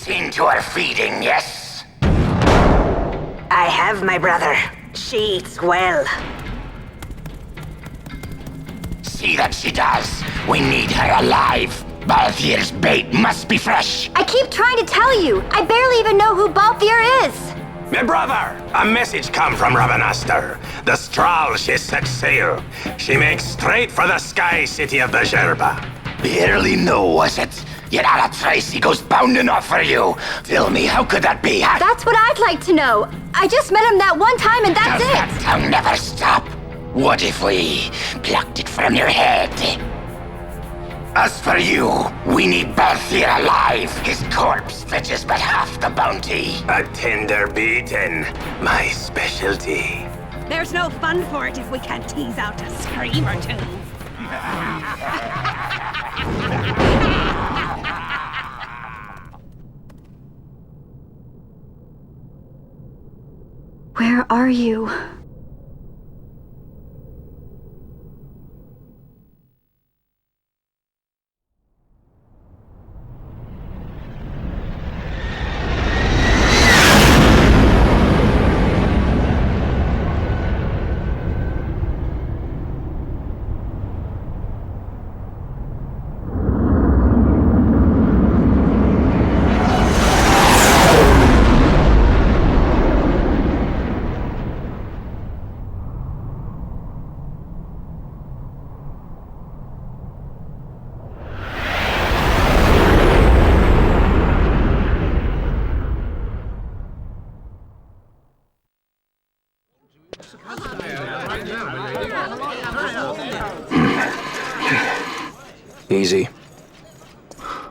Seen to her feeding, yes? I have my brother. She eats well. See that she does. We need her alive. Balthier's bait must be fresh. I keep trying to tell you. I barely even know who Balthier is. My brother, a message come from Ravenaster. The Strahl, she set sail. She makes straight for the sky city of Bajerba. Barely know, was it? Yet Ala Tracy goes bounding off for you. Tell me, how could that be? That's what I'd like to know. I just met him that one time and that's Does that it. tongue never stop? What if we plucked it from your head? As for you, we need Balthier alive. His corpse fetches but half the bounty. A tender beating, my specialty. There's no fun for it if we can't tease out a scream or two. Where are you? Easy.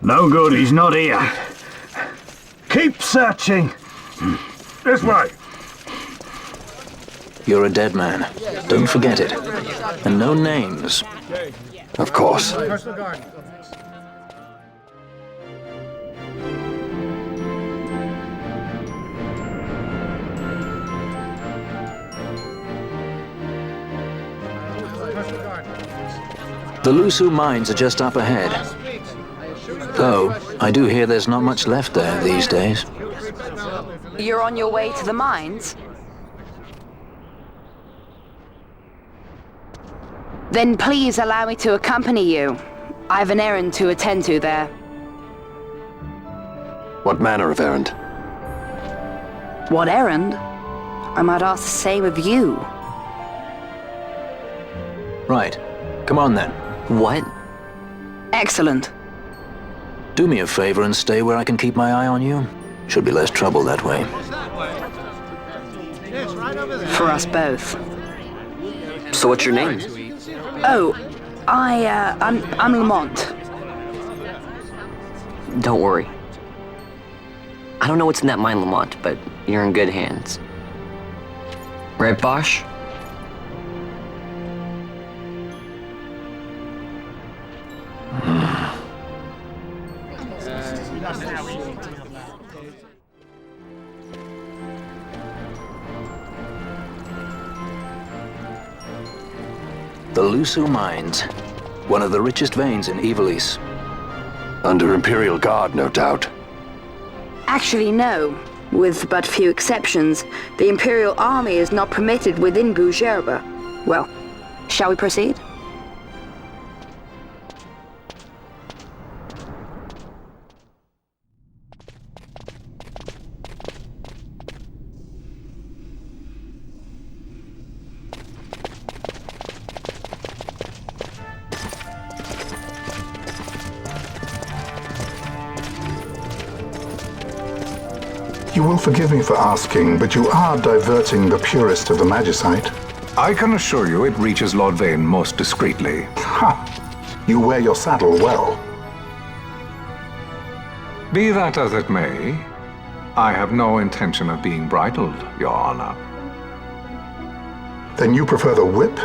No good, he's not here. Keep searching. This way. You're a dead man. Don't forget it. And no names. Of course. The Lusu mines are just up ahead. Though, I do hear there's not much left there these days. You're on your way to the mines? Then please allow me to accompany you. I have an errand to attend to there. What manner of errand? What errand? I might ask the same of you. Right. Come on then. What? Excellent. Do me a favor and stay where I can keep my eye on you. Should be less trouble that way. For us both. So what's your name? Oh, I'm Lamont. Don't worry. I don't know what's in that mine, Lamont, but you're in good hands. Right, Bosch? The Lusu mines. One of the richest veins in Ivalice. Under Imperial Guard, no doubt. Actually, no. With but few exceptions, the Imperial Army is not permitted within Bujerba. Well, shall we proceed? You will forgive me for asking, but you are diverting the purest of the magicite. I can assure you it reaches Lord Vane most discreetly. Ha! You wear your saddle well. Be that as it may, I have no intention of being bridled, Your Honor. Then you prefer the whip?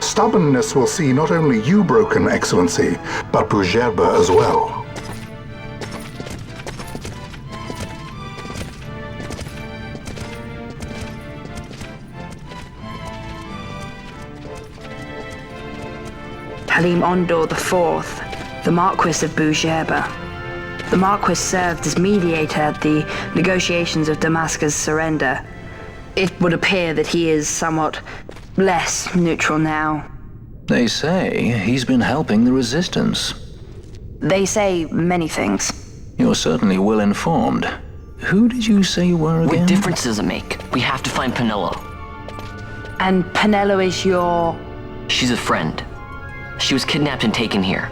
Stubbornness will see not only you broken, Excellency, but Bujerba as well. Halim Ondor IV, the Marquis of Bujerba. The Marquis served as mediator at the negotiations of Damascus' surrender. It would appear that he is somewhat less neutral now. They say he's been helping the resistance. They say many things. You're certainly well informed. Who did you say you were again? What difference does it make? We have to find Penelo. And Penelo is your... She's a friend. She was kidnapped and taken here.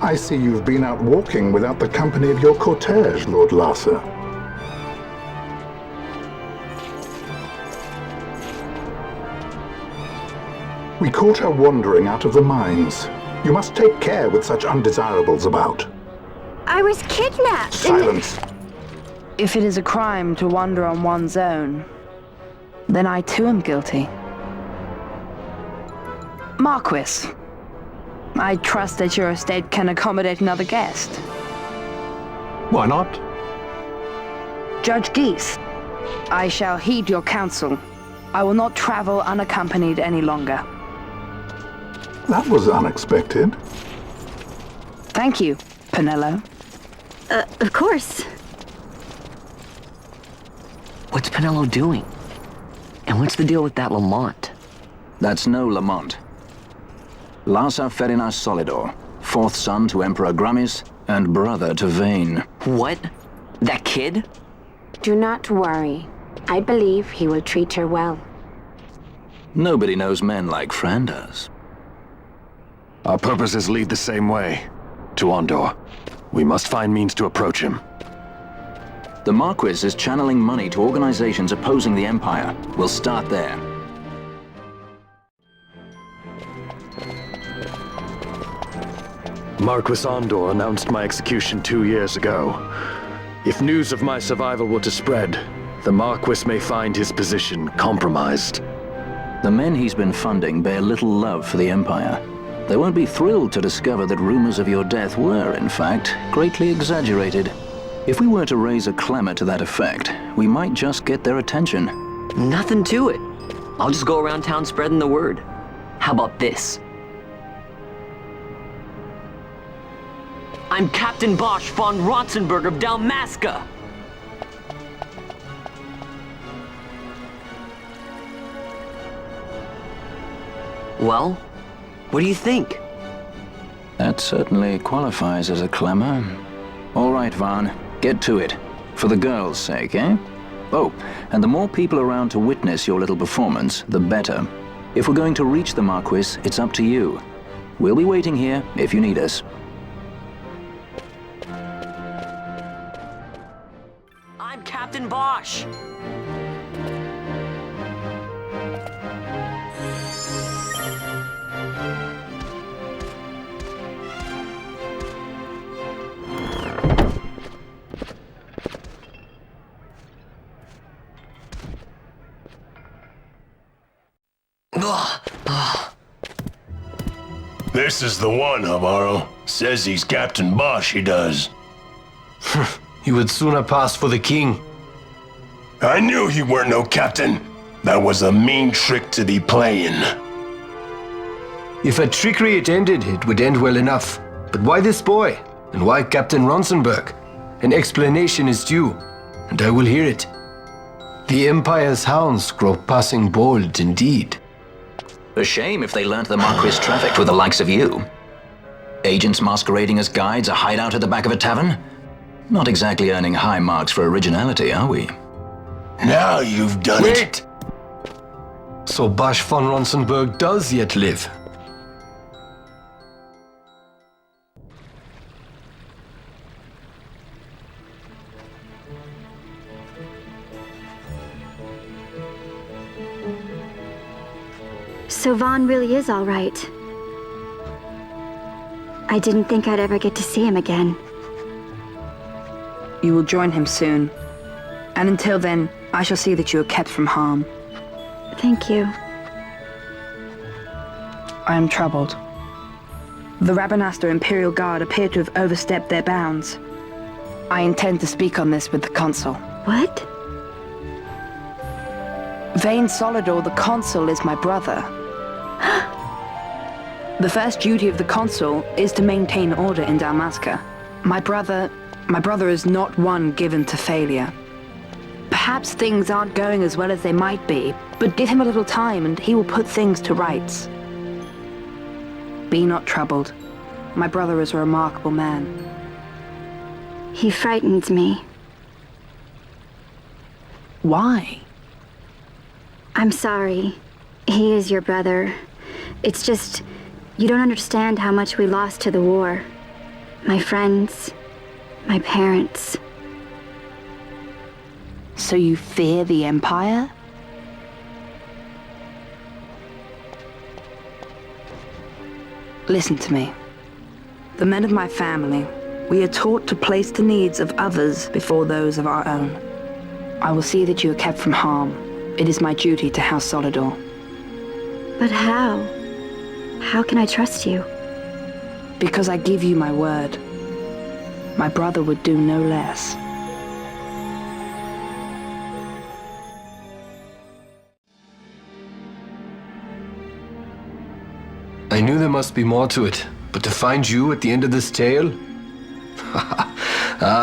I see you've been out walking without the company of your cortege, Lord Larsa. We caught her wandering out of the mines. You must take care with such undesirables about. I was kidnapped. Silence! If it is a crime to wander on one's own, then I too am guilty. Marquis, I trust that your estate can accommodate another guest. Why not? Judge Geese, I shall heed your counsel. I will not travel unaccompanied any longer. That was unexpected. Thank you, Penelo. Of course. What's Penelo doing? And what's the deal with that Lamont? That's no Lamont. Larsa Ferinas Solidor, fourth son to Emperor Gramis and brother to Vane. What? That kid? Do not worry. I believe he will treat her well. Nobody knows men like Fran does. Our purposes lead the same way. To Ondor. We must find means to approach him. The Marquis is channeling money to organizations opposing the Empire. We'll start there. Marquis Ondor announced my execution 2 years ago. If news of my survival were to spread, the Marquis may find his position compromised. The men he's been funding bear little love for the Empire. They won't be thrilled to discover that rumors of your death were, in fact, greatly exaggerated. If we were to raise a clamor to that effect, we might just get their attention. Nothing to it. I'll just go around town spreading the word. How about this? I'm Captain Bosch von Ronsenberg of Dalmasca! Well, what do you think? That certainly qualifies as a clamor. All right, Van, get to it. For the girls' sake, eh? Oh, and the more people around to witness your little performance, the better. If we're going to reach the Marquis, it's up to you. We'll be waiting here if you need us. I'm Captain Bosch! This is the one, Amaro. Says he's Captain Bosch, he does. He would sooner pass for the king. I knew he weren't no captain. That was a mean trick to be playing. If a trickery it ended, it would end well enough. But why this boy? And why Captain Ronsenberg? An explanation is due, and I will hear it. The Empire's hounds grow passing bold indeed. A shame if they learnt the Marquis trafficked with the likes of you. Agents masquerading as guides, a hideout at the back of a tavern? Not exactly earning high marks for originality, are we? Now you've done it. Wait! So Bosch von Ronsenberg does yet live. So Vaughn really is all right. I didn't think I'd ever get to see him again. You will join him soon. And until then, I shall see that you are kept from harm. Thank you. I am troubled. The Rabanastre Imperial Guard appear to have overstepped their bounds. I intend to speak on this with the Consul. What? Vayne Solidor, the Consul, is my brother. The first duty of the Consul is to maintain order in Dalmasca. My brother is not one given to failure. Perhaps things aren't going as well as they might be, but give him a little time and he will put things to rights. Be not troubled. My brother is a remarkable man. He frightens me. Why? I'm sorry. He is your brother. It's just, you don't understand how much we lost to the war. My friends, my parents. So you fear the Empire? Listen to me. The men of my family, we are taught to place the needs of others before those of our own. I will see that you are kept from harm. It is my duty to House Solidor. But how? How can I trust you? Because I give you my word. My brother would do no less. I knew there must be more to it, but to find you at the end of this tale?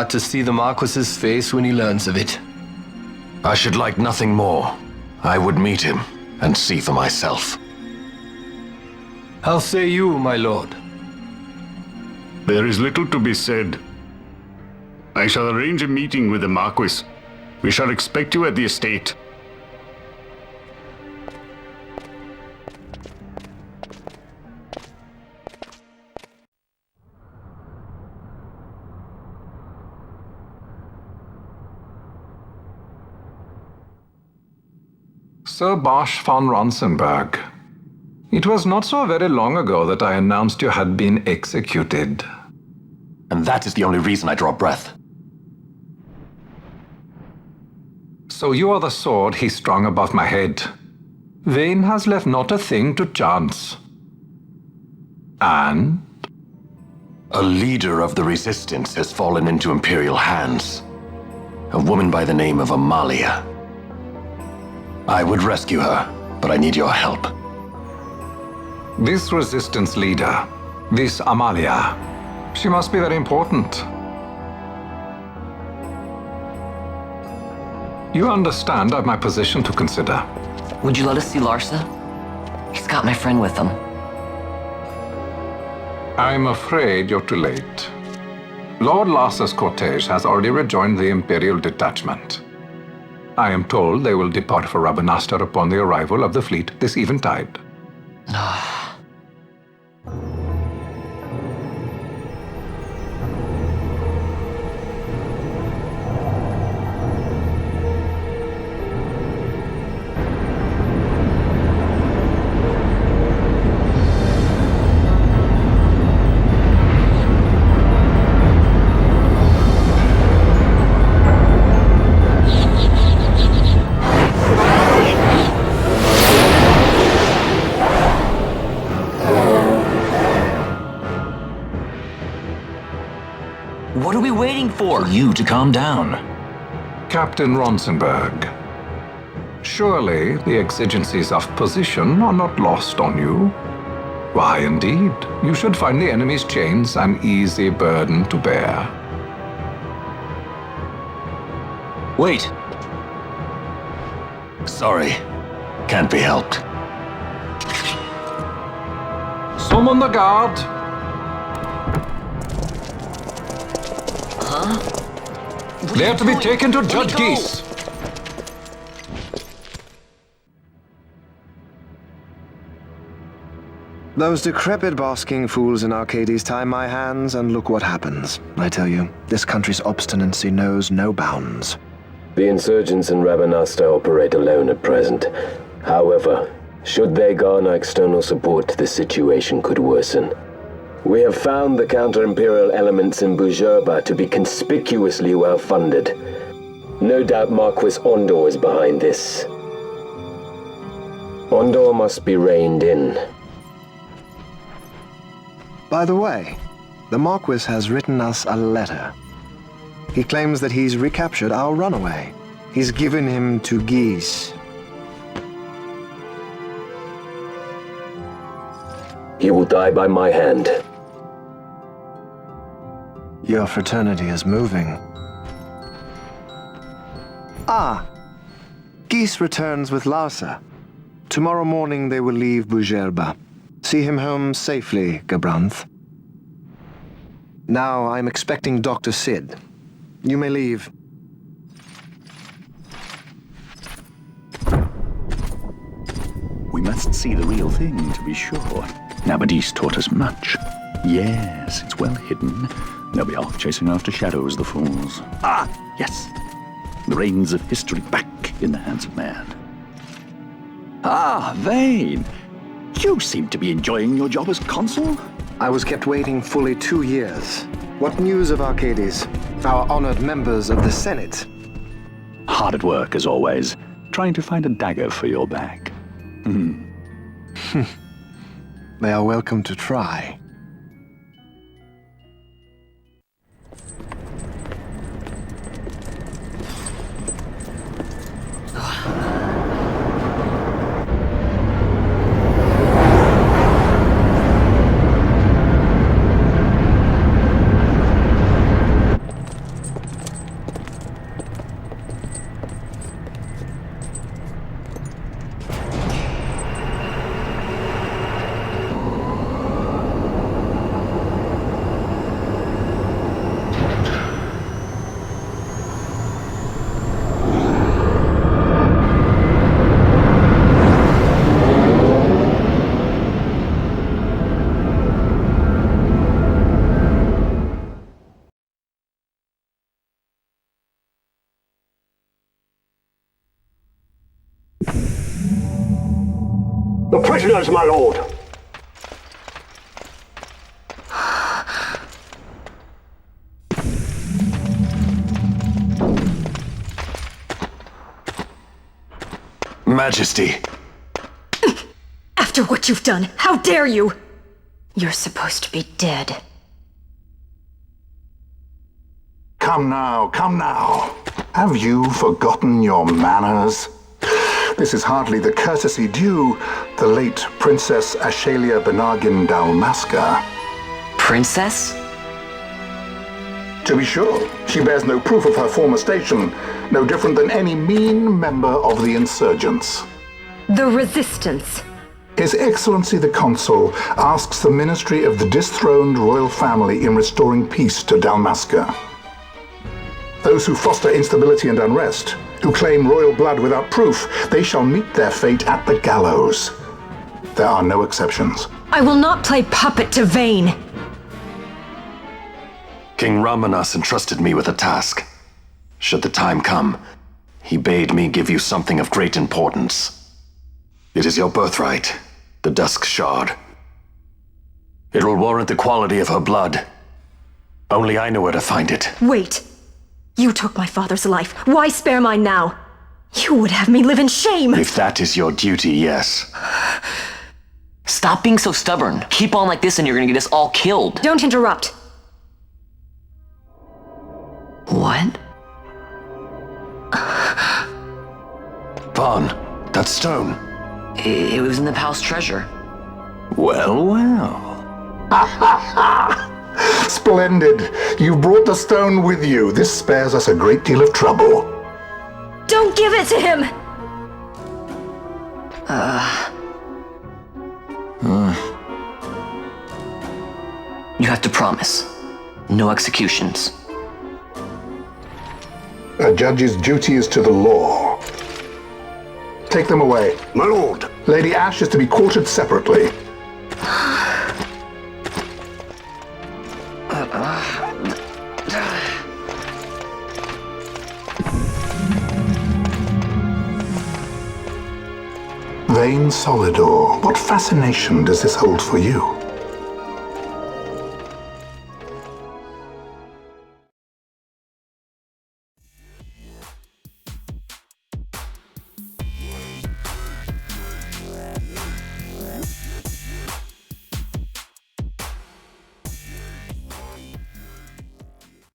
To see the Marquis's face when he learns of it. I should like nothing more. I would meet him and see for myself. How say you, my lord? There is little to be said. I shall arrange a meeting with the Marquis. We shall expect you at the estate. Sir Bosch von Ronsenberg. It was not so very long ago that I announced you had been executed. And that is the only reason I draw breath. So you are the sword he strung above my head. Vayne has left not a thing to chance. And? A leader of the resistance has fallen into Imperial hands. A woman by the name of Amalia. I would rescue her, but I need your help. This resistance leader, this Amalia, she must be very important. You understand I've my position to consider. Would you let us see Larsa? He's got my friend with him. I'm afraid you're too late. Lord Larsa's cortege has already rejoined the Imperial detachment. I am told they will depart for Rabanastre upon the arrival of the fleet this eventide. What are we waiting for? You to calm down. Captain Ronsenberg, surely the exigencies of position are not lost on you. Why, indeed, you should find the enemy's chains an easy burden to bear. Wait. Sorry. Can't be helped. Summon the guard! Huh? They are to be taken to Judge Geese. Those decrepit basking fools in Arcades tie my hands, and look what happens. I tell you, this country's obstinacy knows no bounds. The insurgents in Rabanastre operate alone at present. However, should they garner external support, the situation could worsen. We have found the counter-imperial elements in Bujerba to be conspicuously well-funded. No doubt Marquis Ondor is behind this. Ondor must be reined in. By the way, the Marquis has written us a letter. He claims that he's recaptured our runaway. He's given him to Guise. He will die by my hand. Your fraternity is moving. Ah! Guise returns with Larsa. Tomorrow morning they will leave Bujerba. See him home safely, Gabranth. Now I'm expecting Dr. Sid. You may leave. We must see the real thing, to be sure. Nabadis taught us much. Yes, it's well hidden. They'll be off chasing after shadows, the fools. Ah, yes. The reins of history back in the hands of man. Ah, Vane. You seem to be enjoying your job as consul? I was kept waiting fully 2 years. What news of Arcades? Our honored members of the Senate? Hard at work, as always, trying to find a dagger for your back. They are welcome to try. The prisoners, my lord! Majesty. After what you've done, how dare you? You're supposed to be dead. Come now, come now. Have you forgotten your manners? This is hardly the courtesy due the late Princess Ashalia Benargin Dalmasca. Princess? To be sure, she bears no proof of her former station, no different than any mean member of the insurgents. The Resistance. His Excellency the Consul asks the ministry of the dethroned royal family in restoring peace to Dalmasca. Those who foster instability and unrest, who claim royal blood without proof, they shall meet their fate at the gallows. There are no exceptions. I will not play puppet to Vane. King Ramanas entrusted me with a task. Should the time come, he bade me give you something of great importance. It is your birthright, the Dusk Shard. It will warrant the quality of her blood. Only I know where to find it. Wait. You took my father's life. Why spare mine now? You would have me live in shame. If that is your duty, yes. Stop being so stubborn. Keep on like this and you're gonna get us all killed. Don't interrupt. What? Vaughn, that stone. It was in the palace treasure. Well, well. Splendid. You brought the stone with you. This spares us a great deal of trouble. Don't give it to him! You have to promise. No executions. A judge's duty is to the law. Take them away. My lord! Lady Ash is to be quartered separately. Vane Solidor, what fascination does this hold for you?